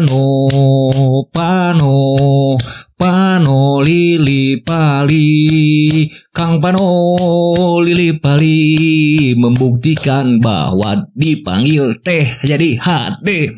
Pano, Pano, Pano Lili Pali, Kang Pano Lili Pali membuktikan bahwa dipanggil teh jadi HD.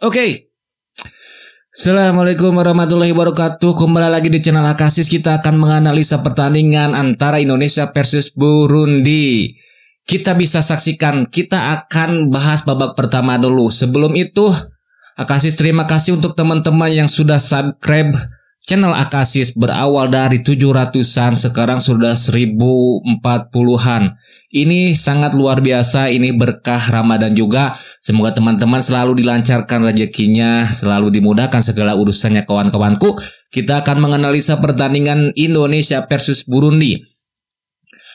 Oke. Assalamualaikum warahmatullahi wabarakatuh. Kembali lagi di channel Akasis. Kita akan menganalisa pertandingan antara Indonesia versus Burundi. Kita bisa saksikan, kita akan bahas babak pertama dulu. Sebelum itu, Akasis terima kasih untuk teman-teman yang sudah subscribe channel Akasis. Berawal dari 700-an, sekarang sudah 1040-an. Ini sangat luar biasa, ini berkah Ramadan juga. Semoga teman-teman selalu dilancarkan rezekinya, selalu dimudahkan segala urusannya kawan-kawanku. Kita akan menganalisa pertandingan Indonesia versus Burundi.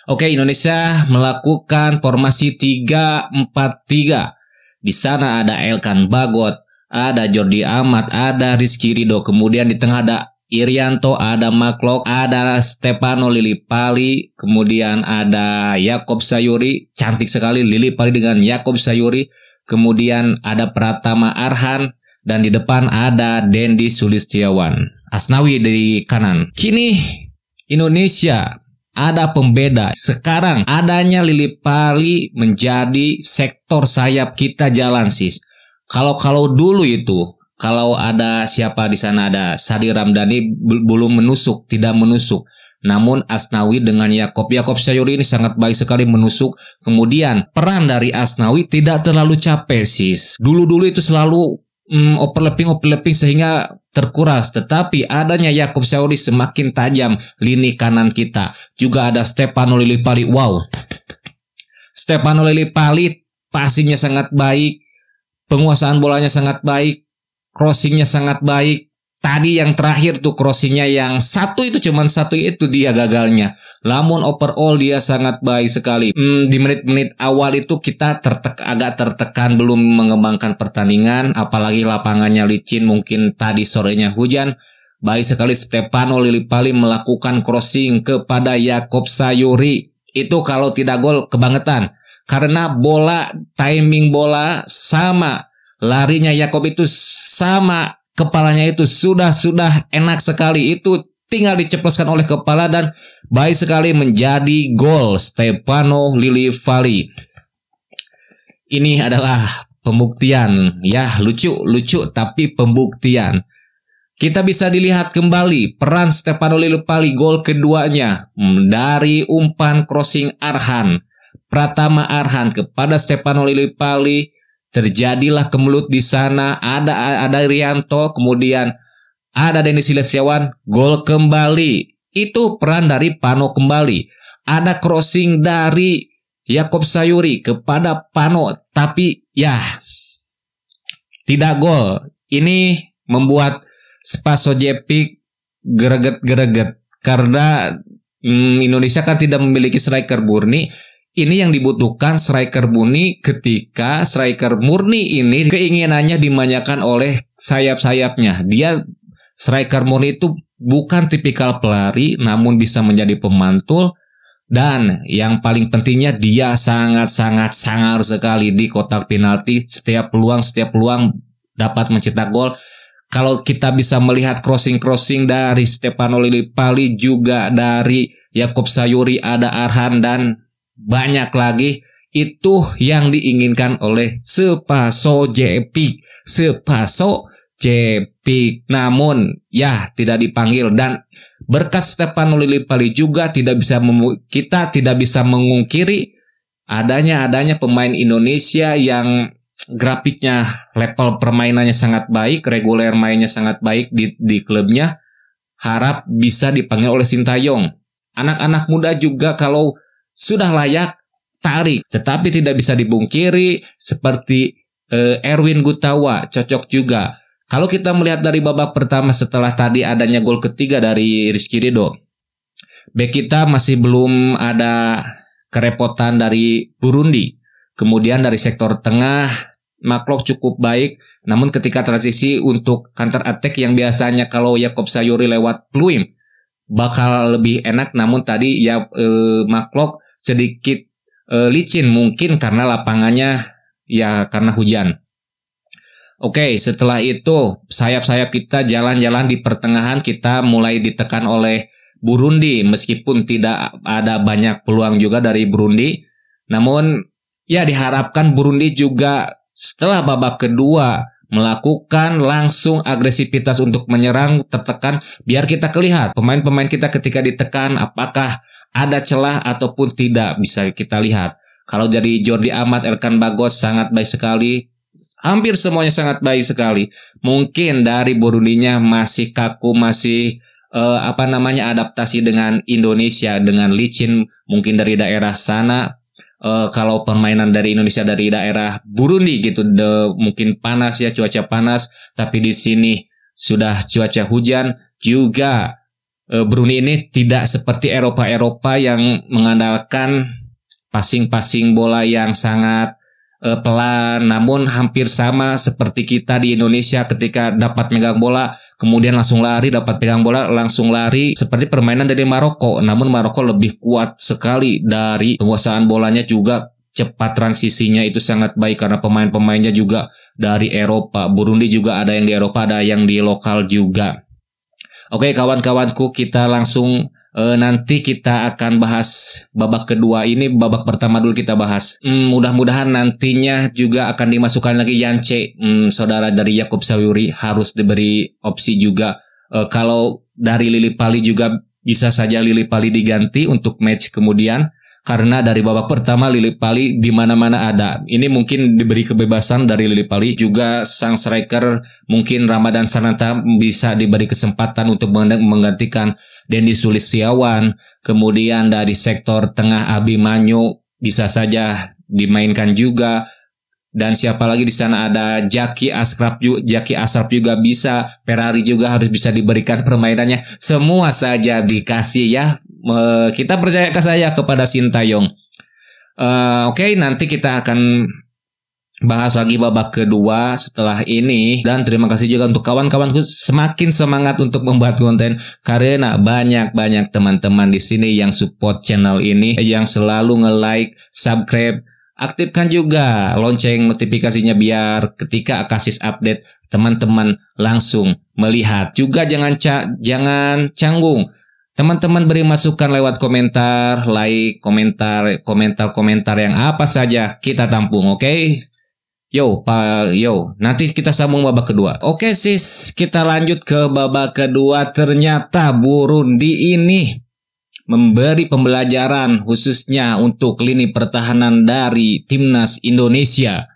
Oke, Indonesia melakukan formasi 3-4-3. Di sana ada Elkan Bagot, ada Jordi Amat, ada Rizky Ridho. Kemudian di tengah ada Irianto, ada Maklok, ada Stefano Lillipali, kemudian ada Yakob Sayuri, cantik sekali Lillipali dengan Yakob Sayuri, kemudian ada Pratama Arhan, dan di depan ada Dendi Sulistiawan, Asnawi di kanan. Kini Indonesia ada pembeda. Sekarang adanya Lillipali menjadi sektor sayap kita jalan sis. Kalau dulu itu, kalau ada siapa di sana, ada Sadi Ramdhani belum menusuk, tidak menusuk. Namun Asnawi dengan Yakob Sayuri ini sangat baik sekali menusuk. Kemudian peran dari Asnawi tidak terlalu capek sis. Dulu itu selalu overlapping sehingga terkuras. Tetapi adanya Yakob Sayuri semakin tajam lini kanan kita. Juga ada Stefano Lillipali. Wow, Stefano Lillipali passingnya sangat baik, penguasaan bolanya sangat baik, crossingnya sangat baik. Tadi yang terakhir tuh crossingnya yang satu itu, cuman satu itu dia gagalnya. Namun overall dia sangat baik sekali. Di menit-menit awal itu kita agak tertekan, belum mengembangkan pertandingan. Apalagi lapangannya licin, mungkin tadi sorenya hujan. Baik sekali Stefano Lillipali melakukan crossing kepada Yakob Sayuri. Itu kalau tidak gol kebangetan. Karena bola, timing bola sama, larinya Yakob itu sama, kepalanya itu sudah enak sekali. Itu tinggal diceploskan oleh kepala dan baik sekali menjadi gol Stefano Lillipali. Ini adalah pembuktian, ya lucu tapi pembuktian. Kita bisa dilihat kembali peran Stefano Lillipali gol keduanya dari umpan crossing Arhan. Pratama Arhan kepada Stefano Lillipali, terjadilah kemelut di sana. Ada Irianto, kemudian ada Dendi Sulistiawan, gol kembali. Itu peran dari Pano kembali. Ada crossing dari Yakob Sayuri kepada Pano, tapi ya tidak gol. Ini membuat Spaso Jepik greget karena Indonesia kan tidak memiliki striker murni. Ini yang dibutuhkan striker murni, ketika striker murni ini keinginannya dimanjakan oleh sayap-sayapnya. Dia striker murni itu bukan tipikal pelari, namun bisa menjadi pemantul. Dan yang paling pentingnya dia sangat sangar sekali di kotak penalti. Setiap peluang dapat mencetak gol. Kalau kita bisa melihat crossing dari Stefano Lillipali, juga dari Yakob Sayuri, ada Arhan, dan banyak lagi, itu yang diinginkan oleh Spaso Jepik. Namun ya tidak dipanggil, dan berkat Stefano Lillipali juga kita tidak bisa mengungkiri adanya pemain Indonesia yang grafiknya, level permainannya sangat baik, reguler mainnya sangat baik di klubnya. Harap bisa dipanggil oleh Sintayong. Anak-anak muda juga kalau sudah layak tarik, tetapi tidak bisa dibungkiri seperti Erwin Gutawa cocok juga. Kalau kita melihat dari babak pertama setelah tadi adanya gol ketiga dari Rizky Ridho, bek kita masih belum ada kerepotan dari Burundi. Kemudian dari sektor tengah Maklok cukup baik, namun ketika transisi untuk counter attack yang biasanya kalau Yakob Sayuri lewat Pluim bakal lebih enak, namun tadi ya Maklok sedikit licin, mungkin karena lapangannya ya karena hujan. Oke, setelah itu sayap-sayap kita jalan-jalan di pertengahan, kita mulai ditekan oleh Burundi. Meskipun tidak ada banyak peluang juga dari Burundi, namun ya diharapkan Burundi juga setelah babak kedua melakukan langsung agresivitas untuk menyerang, tertekan, biar kita lihat pemain-pemain kita ketika ditekan apakah ada celah ataupun tidak, bisa kita lihat. Kalau dari Jordi Amat, Elkan Bagos sangat baik sekali. Hampir semuanya sangat baik sekali. Mungkin dari Burundinya masih kaku, masih adaptasi dengan Indonesia, dengan licin mungkin dari daerah sana. Kalau permainan dari Indonesia dari daerah Burundi gitu, mungkin panas ya, cuaca panas. Tapi di sini sudah cuaca hujan juga. Burundi ini tidak seperti Eropa yang mengandalkan passing bola yang sangat pelan, namun hampir sama seperti kita di Indonesia ketika dapat megang bola kemudian langsung lari, dapat pegang bola langsung lari, seperti permainan dari Maroko. Namun Maroko lebih kuat sekali dari penguasaan bolanya, juga cepat transisinya itu sangat baik karena pemain-pemainnya juga dari Eropa. Burundi juga ada yang di Eropa, ada yang di lokal juga. Oke kawan-kawanku, kita langsung nanti kita akan bahas babak kedua ini. Babak pertama dulu kita bahas. Mudah-mudahan nantinya juga akan dimasukkan lagi Yance, saudara dari Yakob Sayuri, harus diberi opsi juga. Kalau dari Lili Pali juga bisa saja Lili Pali diganti untuk match kemudian. Karena dari babak pertama Lili Pali di mana-mana ada. Ini mungkin diberi kebebasan dari Lili Pali, juga sang striker mungkin Ramadan Sananta bisa diberi kesempatan untuk menggantikan Dendi Sulistiawan. Kemudian dari sektor tengah Abimanyu bisa saja dimainkan juga. Dan siapa lagi di sana, ada Jaki Ashraf juga bisa. Ferrari juga harus bisa diberikan permainannya. Semua saja dikasih ya. Kita percaya saya kepada Sintayong. Oke, nanti kita akan bahas lagi babak kedua setelah ini. Dan terima kasih juga untuk kawan-kawanku, semakin semangat untuk membuat konten karena banyak teman-teman di sini yang support channel ini, yang selalu nge-like, subscribe, aktifkan juga lonceng notifikasinya biar ketika Akasis update teman-teman langsung melihat. Juga jangan canggung. Teman-teman beri masukan lewat komentar, like, komentar yang apa saja kita tampung, oke? Yo, nanti kita sambung babak kedua. Oke sis, kita lanjut ke babak kedua. Ternyata Burundi ini memberi pembelajaran khususnya untuk lini pertahanan dari timnas Indonesia.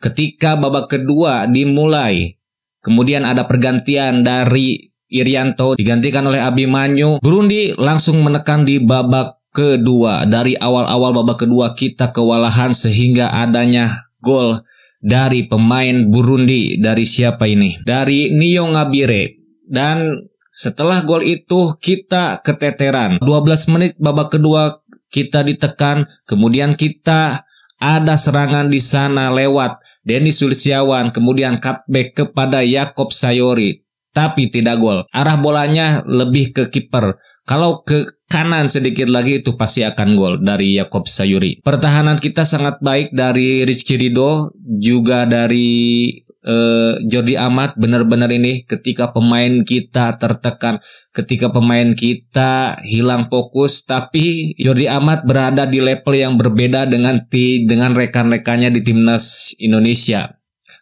Ketika babak kedua dimulai, kemudian ada pergantian dari Irianto digantikan oleh Abimanyu. Burundi langsung menekan di babak kedua. Dari awal-awal babak kedua kita kewalahan sehingga adanya gol dari pemain Burundi. Dari siapa ini? Dari Nio Ngabire. Dan setelah gol itu kita keteteran. 12 menit babak kedua kita ditekan. Kemudian kita ada serangan di sana lewat Dendi Sulistiawan. Kemudian cutback kepada Yakob Sayuri. Tapi tidak gol. Arah bolanya lebih ke kiper. Kalau ke kanan sedikit lagi itu pasti akan gol dari Yakob Sayuri. Pertahanan kita sangat baik dari Rizky Ridho, juga dari Jordi Amat. Benar-benar ini ketika pemain kita tertekan, ketika pemain kita hilang fokus, tapi Jordi Amat berada di level yang berbeda dengan rekan-rekannya di timnas Indonesia.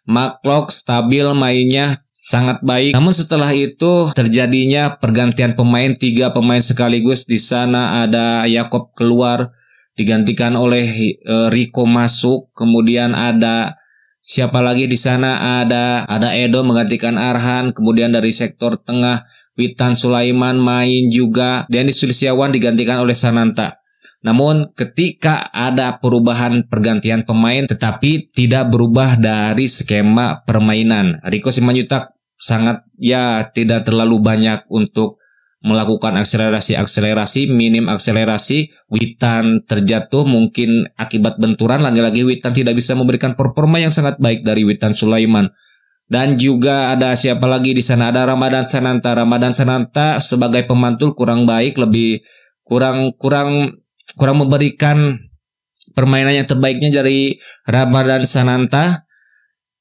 Maklok stabil mainnya, sangat baik. Namun setelah itu terjadinya pergantian pemain, 3 pemain sekaligus. Di sana ada Yakob keluar digantikan oleh Rico masuk. Kemudian ada siapa lagi di sana? Ada Edo menggantikan Arhan. Kemudian dari sektor tengah Witan Sulaiman main juga. Dendi Sulistiawan digantikan oleh Sananta. Namun ketika ada perubahan pergantian pemain tetapi tidak berubah dari skema permainan. Rico Simanjuntak sangat tidak terlalu banyak untuk melakukan akselerasi, minim akselerasi. Witan terjatuh mungkin akibat benturan. Lagi-lagi Witan tidak bisa memberikan performa yang sangat baik dari Witan Sulaiman. Dan juga ada siapa lagi di sana? Ada Ramadan Sananta. Ramadan Sananta sebagai pemantul kurang baik, lebih kurang memberikan permainan yang terbaiknya dari Ramadan Sananta.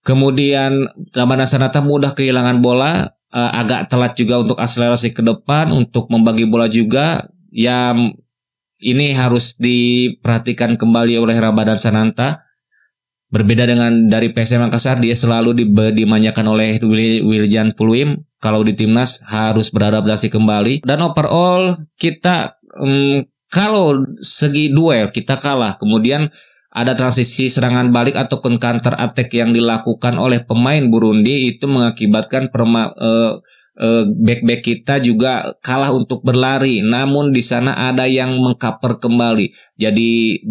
Kemudian Ramadhan Sananta mudah kehilangan bola, agak telat juga untuk akselerasi ke depan, untuk membagi bola juga. Ya, ini harus diperhatikan kembali oleh Ramadhan Sananta. Berbeda dengan dari PSM Makassar, dia selalu dimanjakan oleh Wiljan Puluim. Kalau di timnas harus beradaptasi kembali. Dan overall kita kalau segi duel kita kalah. Kemudian ada transisi serangan balik ataupun counter attack yang dilakukan oleh pemain Burundi, itu mengakibatkan back-back kita juga kalah untuk berlari. Namun di sana ada yang mengcover kembali. Jadi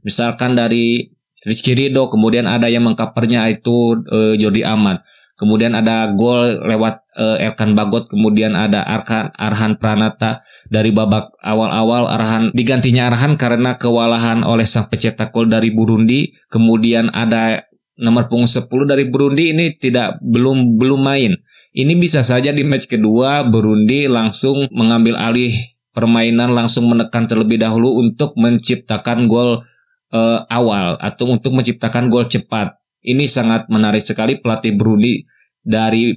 misalkan dari Rizky Ridho, kemudian ada yang mengcovernya itu Jordi Amat. Kemudian ada gol lewat Elkan Bagot, kemudian ada Arhan Pranata. Dari babak awal-awal digantinya Arhan karena kewalahan oleh sang pencetak gol dari Burundi. Kemudian ada nomor punggung 10 dari Burundi, ini belum main. Ini bisa saja di match kedua Burundi langsung mengambil alih permainan, langsung menekan terlebih dahulu untuk menciptakan gol awal atau untuk menciptakan gol cepat. Ini sangat menarik sekali, pelatih Burundi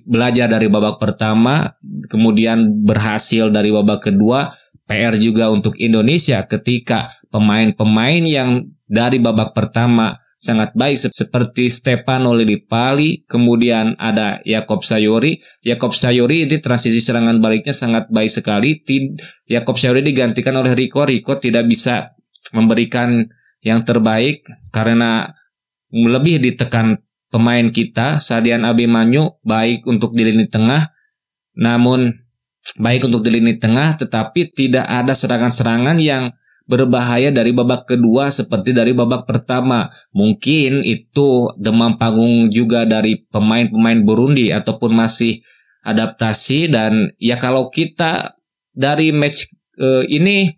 belajar dari babak pertama, kemudian berhasil dari babak kedua. PR juga untuk Indonesia ketika pemain-pemain yang dari babak pertama sangat baik seperti Stefano Lillipali, kemudian ada Yakob Sayuri. Yakob Sayuri ini transisi serangan baliknya sangat baik sekali. Yakob Sayuri digantikan oleh Rico tidak bisa memberikan yang terbaik karena lebih ditekan pemain kita. Sadian Abimanyu baik untuk di lini tengah, tetapi tidak ada serangan-serangan yang berbahaya dari babak kedua seperti dari babak pertama. Mungkin itu demam panggung juga dari pemain-pemain Burundi ataupun masih adaptasi. Dan ya kalau kita dari match ini,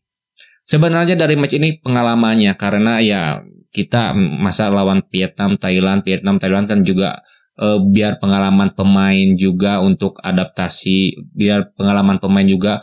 sebenarnya dari match ini pengalamannya, karena ya kita masa lawan Vietnam, Thailand kan juga biar pengalaman pemain juga untuk adaptasi, biar pengalaman pemain juga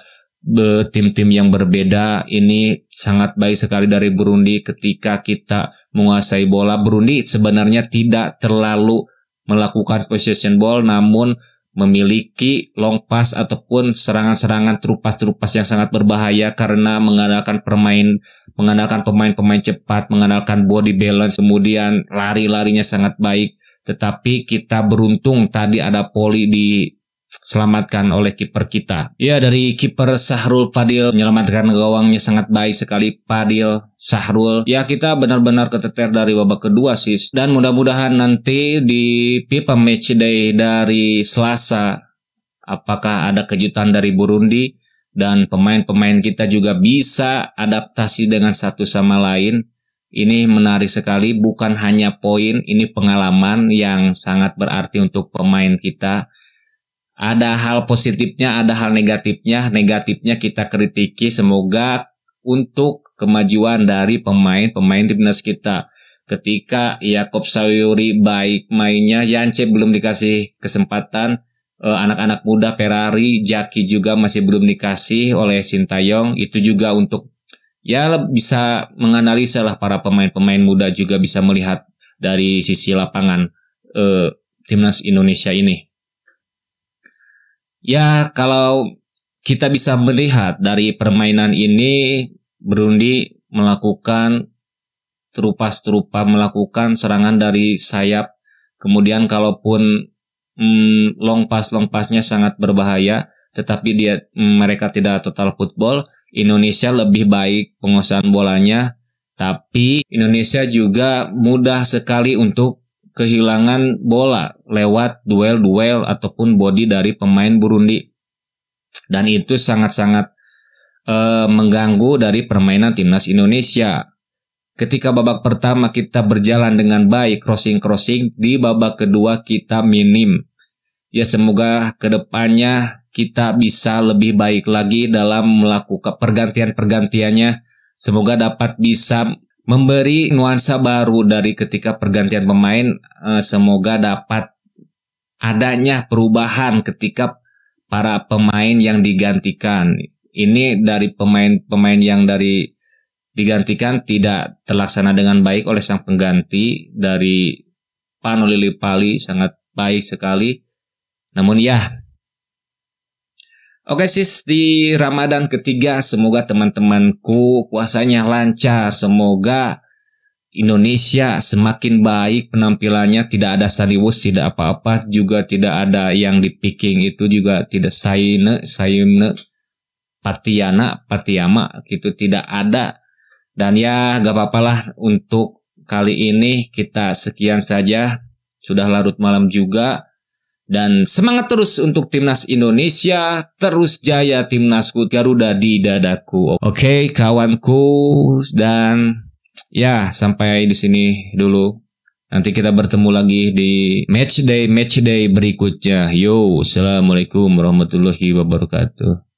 tim-tim yang berbeda. Ini sangat baik sekali dari Burundi ketika kita menguasai bola. Burundi sebenarnya tidak terlalu melakukan possession ball, namun memiliki long pass ataupun serangan-serangan terupas yang sangat berbahaya karena mengandalkan pemain-pemain cepat, mengandalkan body balance, kemudian lari-larinya sangat baik. Tetapi kita beruntung tadi ada Poli diselamatkan oleh kiper kita. Ya, dari kiper Sahrul Fadil menyelamatkan gawangnya sangat baik sekali. Fadil, Sahrul. Ya, kita benar-benar keteter dari babak kedua sih. Dan mudah-mudahan nanti di FIFA Matchday dari Selasa, apakah ada kejutan dari Burundi dan pemain-pemain kita juga bisa adaptasi dengan satu sama lain. Ini menarik sekali, bukan hanya poin, ini pengalaman yang sangat berarti untuk pemain kita. Ada hal positifnya, ada hal negatifnya. Negatifnya kita kritiki, semoga untuk kemajuan dari pemain timnas kita. Ketika Yakob Sayuri baik mainnya, Yance belum dikasih kesempatan. Anak-anak muda Ferrari, Jaki juga masih belum dikasih oleh Sintayong. Itu juga untuk bisa menganalisa lah, para pemain-pemain muda juga bisa melihat dari sisi lapangan timnas Indonesia ini. Ya, kalau kita bisa melihat dari permainan ini, Burundi melakukan melakukan serangan dari sayap. Kemudian kalaupun long pass-nya sangat berbahaya, tetapi mereka tidak total football. Indonesia lebih baik penguasaan bolanya, tapi Indonesia juga mudah sekali untuk kehilangan bola lewat duel-duel ataupun body dari pemain Burundi. Dan itu sangat-sangat mengganggu dari permainan timnas Indonesia. Ketika babak pertama kita berjalan dengan baik, crossing, di babak kedua kita minim. Ya, semoga kedepannya kita bisa lebih baik lagi dalam melakukan pergantiannya. Semoga dapat bisa memberi nuansa baru dari ketika pergantian pemain. Semoga dapat adanya perubahan ketika para pemain yang digantikan. Ini dari pemain yang digantikan tidak terlaksana dengan baik oleh sang pengganti dari Pano Lili Pali sangat baik sekali. Namun ya, oke sis, di Ramadan ketiga semoga teman-temanku puasanya lancar. Semoga Indonesia semakin baik penampilannya, tidak ada sariwus, tidak apa-apa, juga tidak ada yang dipiking itu juga tidak sayune, patiyama gitu, tidak ada. Dan ya gak apa-apalah, untuk kali ini kita sekian saja, sudah larut malam juga. Dan semangat terus untuk timnas Indonesia, terus jaya timnasku, Garuda di dadaku. Oke kawanku, dan ya sampai di sini dulu. Nanti kita bertemu lagi di match day berikutnya. Yo, assalamualaikum warahmatullahi wabarakatuh.